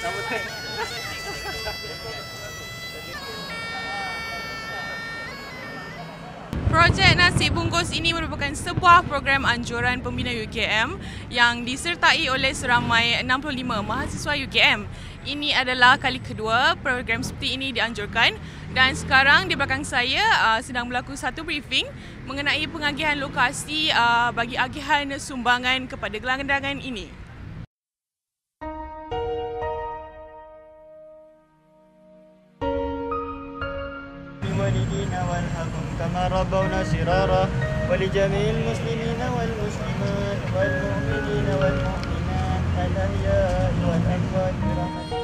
Projek Nasi Bungkus ini merupakan sebuah program anjuran pembina UKM yang disertai oleh seramai 65 mahasiswa UKM. Ini adalah kali kedua program seperti ini dianjurkan dan sekarang di belakang saya sedang berlaku satu briefing mengenai pengagihan lokasi bagi agihan sumbangan kepada gelandangan ini. والدينا والحكم كما ربونا صغارا ولجميع المسلمين والمسلمات والمؤمنين والمؤمنات الأحياء والأموات برحمتك.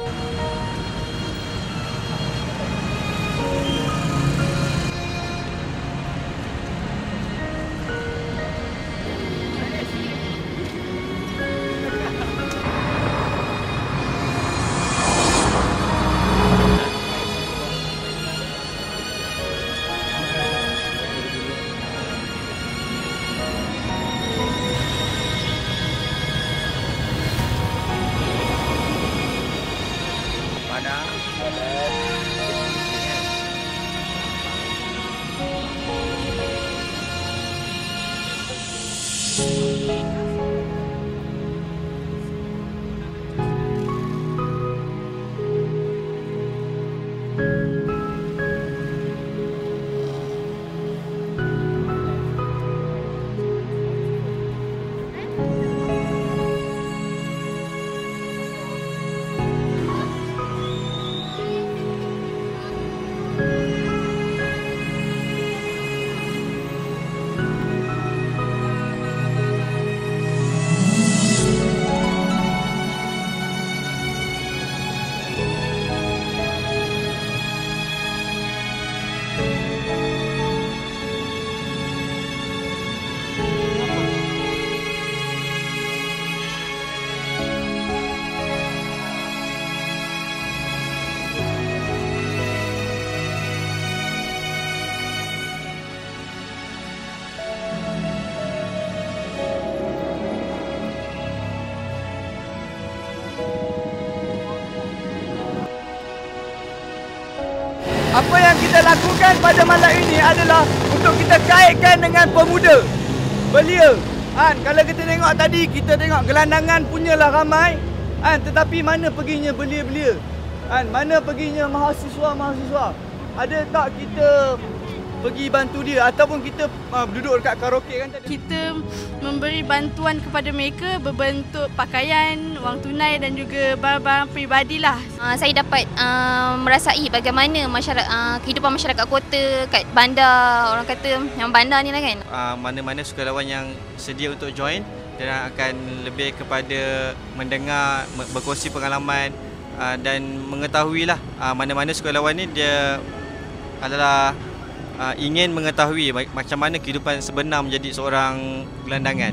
Apa yang kita lakukan pada malam ini adalah untuk kita kaitkan dengan pemuda belia. Kalau kita tengok tadi, kita tengok gelandangan punyalah ramai. Tetapi mana perginya belia-belia? Mana perginya mahasiswa-mahasiswa? Ada tak kita pergi bantu dia ataupun kita duduk dekat karaoke kan tadi? Kita memberi bantuan kepada mereka berbentuk pakaian, wang tunai dan juga barang-barang peribadilah. Saya dapat merasai bagaimana kehidupan masyarakat kota kat bandar, orang kata yang bandar ni lah kan. Mana-mana sukarelawan yang sedia untuk join dan akan lebih kepada mendengar, berkongsi pengalaman dan mengetahuilah mana-mana sukarelawan ni dia adalah ingin mengetahui macam mana kehidupan sebenar menjadi seorang gelandangan.